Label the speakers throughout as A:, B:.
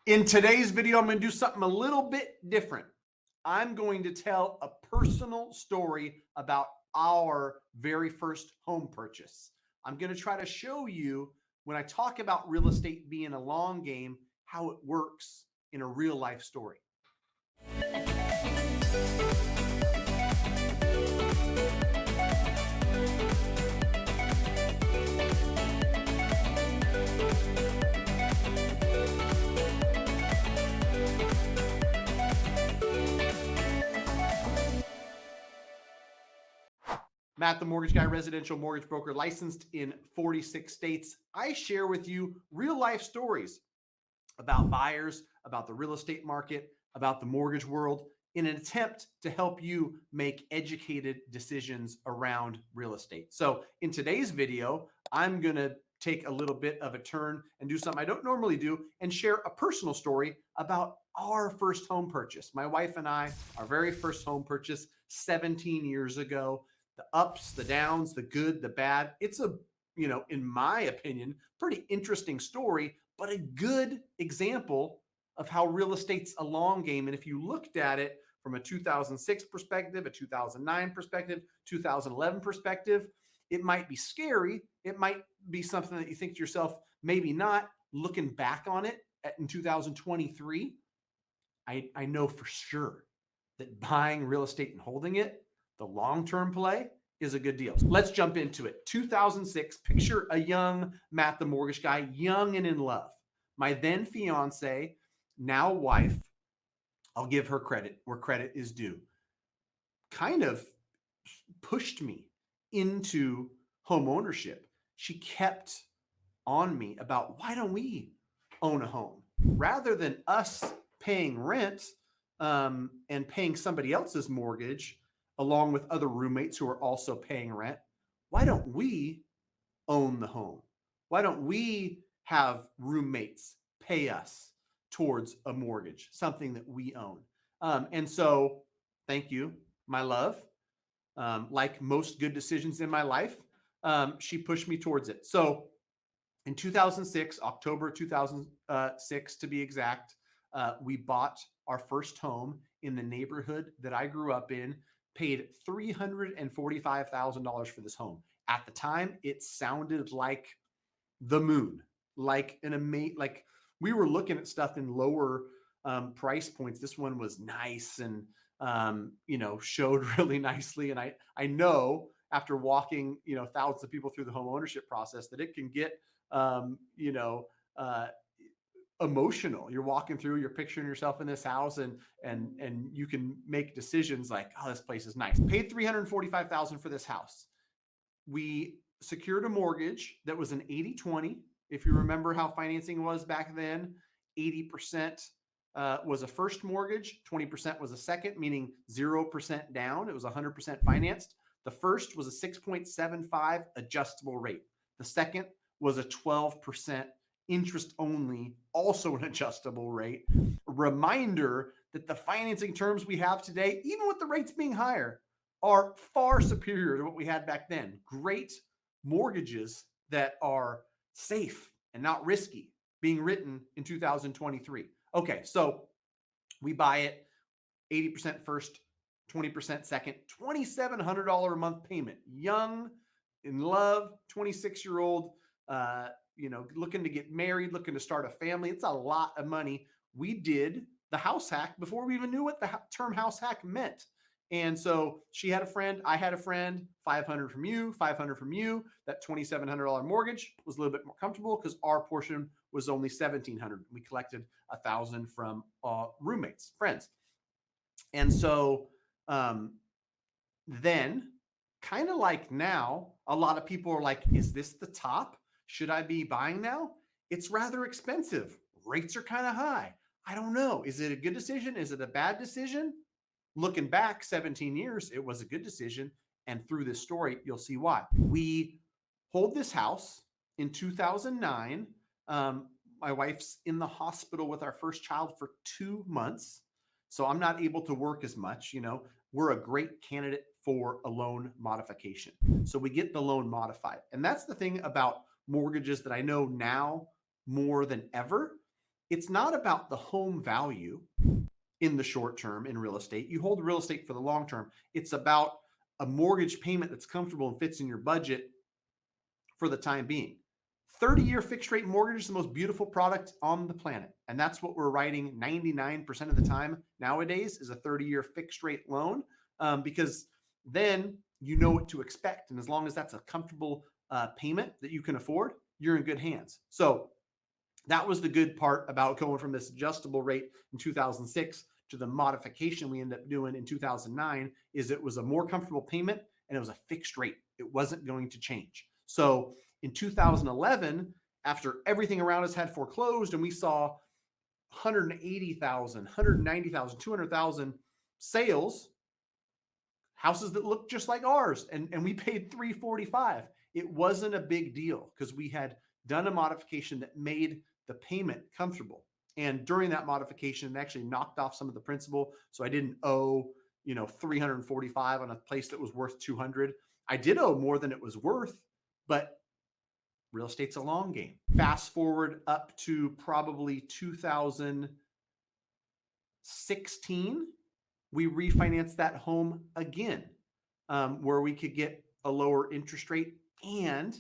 A: In today's video, I'm going to do something a little bit different. I'm going to tell a personal story about our very first home purchase. I'm going to try to show you, when I talk about real estate being a long game, how it works in a real life story. Matt, the Mortgage Guy, residential mortgage broker, licensed in 46 states. I share with you real life stories about buyers, about the real estate market, about the mortgage world, in an attempt to help you make educated decisions around real estate. So in today's video, I'm going to take a little bit of a turn and do something I don't normally do and share a personal story about our first home purchase. My wife and I, our very first home purchase 17 years ago. The ups, the downs, the good, the bad. It's a, in my opinion, pretty interesting story, but a good example of how real estate's a long game. And if you looked at it from a 2006 perspective, a 2009 perspective, 2011 perspective, it might be scary. It might be something that you think to yourself, maybe not. Looking back on it in 2023, I know for sure that buying real estate and holding it, the long-term play, is a good deal. Let's jump into it. 2006, picture a young Matt, the mortgage guy, young and in love. My then fiance, now wife, I'll give her credit where credit is due, kind of pushed me into home ownership. She kept on me about, why don't we own a home? Rather than us paying rent and paying somebody else's mortgage, along with other roommates who are also paying rent, why don't we own the home? Why don't we have roommates pay us towards a mortgage, something that we own? And so, thank you, my love. Like most good decisions in my life, she pushed me towards it. So in 2006, October 2006 to be exact, we bought our first home in the neighborhood that I grew up in, paid $345,000 for this home. At the time, it sounded like the moon, like like we were looking at stuff in lower price points. This one was nice and showed really nicely. And I know after walking thousands of people through the home ownership process that it can get emotional. You're walking through, you're picturing yourself in this house, and you can make decisions like, oh, this place is nice. Paid $345,000 for this house. We secured a mortgage that was an 80-20. If you remember how financing was back then, 80% was a first mortgage, 20% was a second, meaning 0% down. It was 100% financed. The first was a 6.75 adjustable rate. The second was a 12% interest only, also an adjustable rate. A reminder that the financing terms we have today, even with the rates being higher, are far superior to what we had back then. Great mortgages that are safe and not risky being written in 2023. Okay, so we buy it 80% first, 20% second, $2,700 a month payment. Young, in love, 26-year-old, looking to get married, looking to start a family. It's a lot of money. We did the house hack before we even knew what the term house hack meant. And so she had a friend, I had a friend, 500 from you, 500 from you. That $2,700 mortgage was a little bit more comfortable because our portion was only $1,700. We collected $1,000 from roommates, friends. And so then, kind of like now, a lot of people are like, is this the top? Should I be buying now? It's rather expensive. Rates are kind of high. I don't know. Is it a good decision? Is it a bad decision? Looking back 17 years, it was a good decision. And through this story, you'll see why. We hold this house in 2009. My wife's in the hospital with our first child for 2 months. So I'm not able to work as much. We're a great candidate for a loan modification. So we get the loan modified. And that's the thing about mortgages that I know now more than ever it's not about the home value in the short term in real estate. You hold real estate for the long term. It's about a mortgage payment that's comfortable and fits in your budget for the time being. 30-year fixed rate mortgage is the most beautiful product on the planet. And that's what we're writing 99% of the time nowadays is a 30-year fixed rate loan, because then you know what to expect. And as long as that's a comfortable payment that you can afford, you're in good hands. So that was the good part about going from this adjustable rate in 2006 to the modification we ended up doing in 2009 is it was a more comfortable payment and it was a fixed rate. It wasn't going to change. So in 2011, after everything around us had foreclosed and we saw 180,000, 190,000, 200,000 sales, houses that looked just like ours, and we paid $345. It wasn't a big deal because we had done a modification that made the payment comfortable. And during that modification, it actually knocked off some of the principal. So I didn't owe, 345 on a place that was worth 200. I did owe more than it was worth, but real estate's a long game. Fast forward up to probably 2016, we refinanced that home again, where we could get a lower interest rate and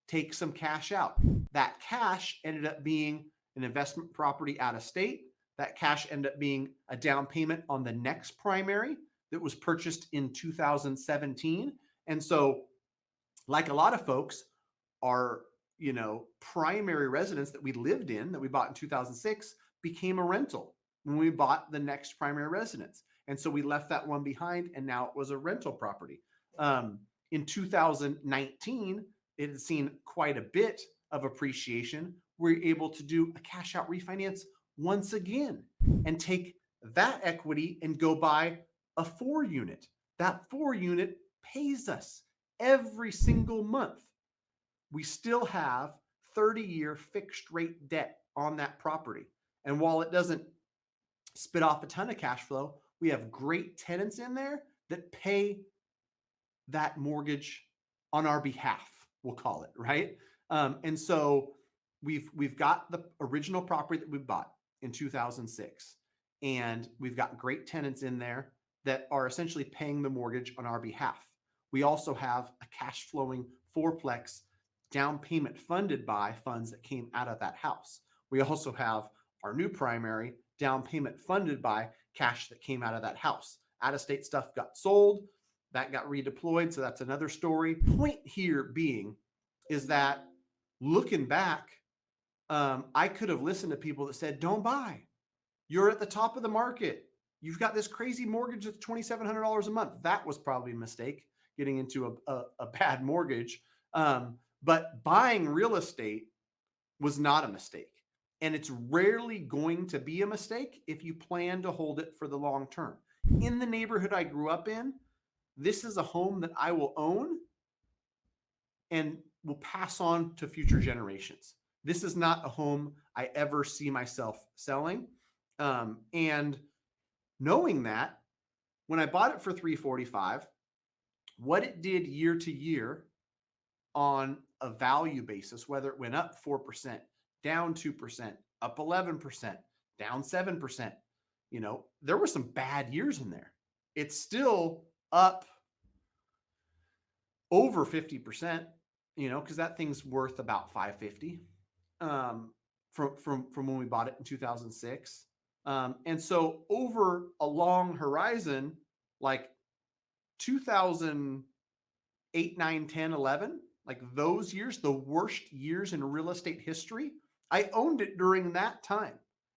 A: take some cash out. That cash ended up being an investment property out of state. That cash ended up being a down payment on the next primary that was purchased in 2017. And so, like a lot of folks, our primary residence that we lived in that we bought in 2006 became a rental when we bought the next primary residence. And so we left that one behind and now it was a rental property. In 2019, it had seen quite a bit of appreciation. We're able to do a cash out refinance once again and take that equity and go buy a 4-unit. That 4-unit pays us every single month. We still have 30-year fixed rate debt on that property. And while it doesn't spit off a ton of cash flow, we have great tenants in there that pay that mortgage on our behalf, we'll call it, right? And so we've got the original property that we bought in 2006, and we've got great tenants in there that are essentially paying the mortgage on our behalf. We also have a cash flowing fourplex down payment funded by funds that came out of that house. We also have our new primary down payment funded by cash that came out of that house. Out of state stuff got sold, that got redeployed. So that's another story. Point here being is that looking back, I could have listened to people that said, don't buy. You're at the top of the market. You've got this crazy mortgage that's $2,700 a month. That was probably a mistake, getting into a bad mortgage. But buying real estate was not a mistake. And it's rarely going to be a mistake if you plan to hold it for the long term. In the neighborhood I grew up in, this is a home that I will own and will pass on to future generations. This is not a home I ever see myself selling. And knowing that, when I bought it for $345, what it did year to year on a value basis, whether it went up 4%, down 2%, up 11%, down 7%, there were some bad years in there. It's still up over 50%, because that thing's worth about $550 from when we bought it in 2006. And so over a long horizon, like 2008, 9, 10, 11, like those years, the worst years in real estate history, I owned it during that time.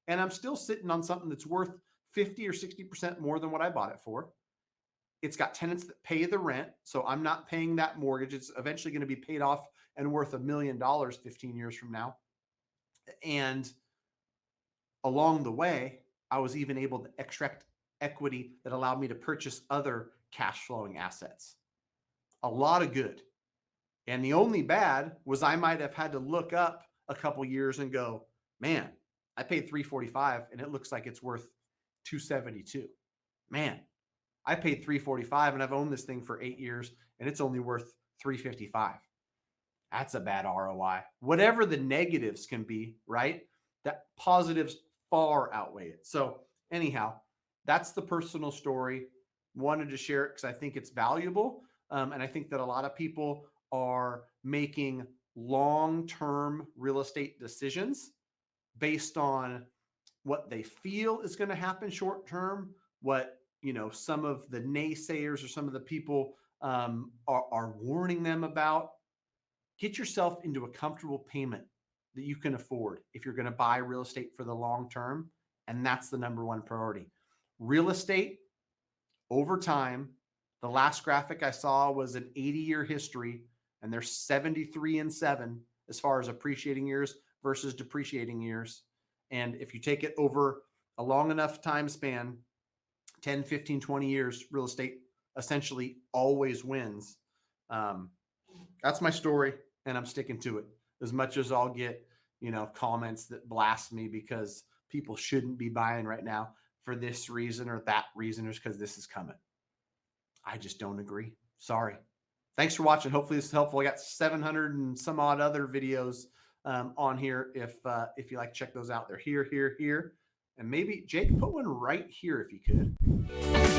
A: And I'm still sitting on something that's worth 50 or 60% more than what I bought it for. It's got tenants that pay the rent. So I'm not paying that mortgage. It's eventually going to be paid off and worth $1 million 15 years from now. And along the way, I was even able to extract equity that allowed me to purchase other cash flowing assets. A lot of good. And the only bad was I might have had to look up a couple years and go, man, I paid $345 and it looks like it's worth $272. Man, I paid $345 and I've owned this thing for 8 years and it's only worth $355. That's a bad ROI. Whatever the negatives can be, right? that positives far outweigh it. So anyhow, that's the personal story. Wanted to share it because I think it's valuable. And I think that a lot of people are making long-term real estate decisions based on what they feel is going to happen short term, what some of the naysayers or some of the people are warning them about. Get yourself into a comfortable payment that you can afford if you're going to buy real estate for the long term. And that's the number one priority. Real estate over time, the last graphic I saw was an 80-year history, and they're 73 and 7 as far as appreciating years versus depreciating years. And if you take it over a long enough time span, 10, 15, 20 years, real estate essentially always wins. That's my story, and I'm sticking to it. As much as I'll get, comments that blast me because people shouldn't be buying right now for this reason or that reason, or because this is coming. I just don't agree. Sorry. Thanks for watching. Hopefully this is helpful. I got 700 and some odd other videos on here. If you like, check those out. They're here, and maybe Jake, put one right here if you could.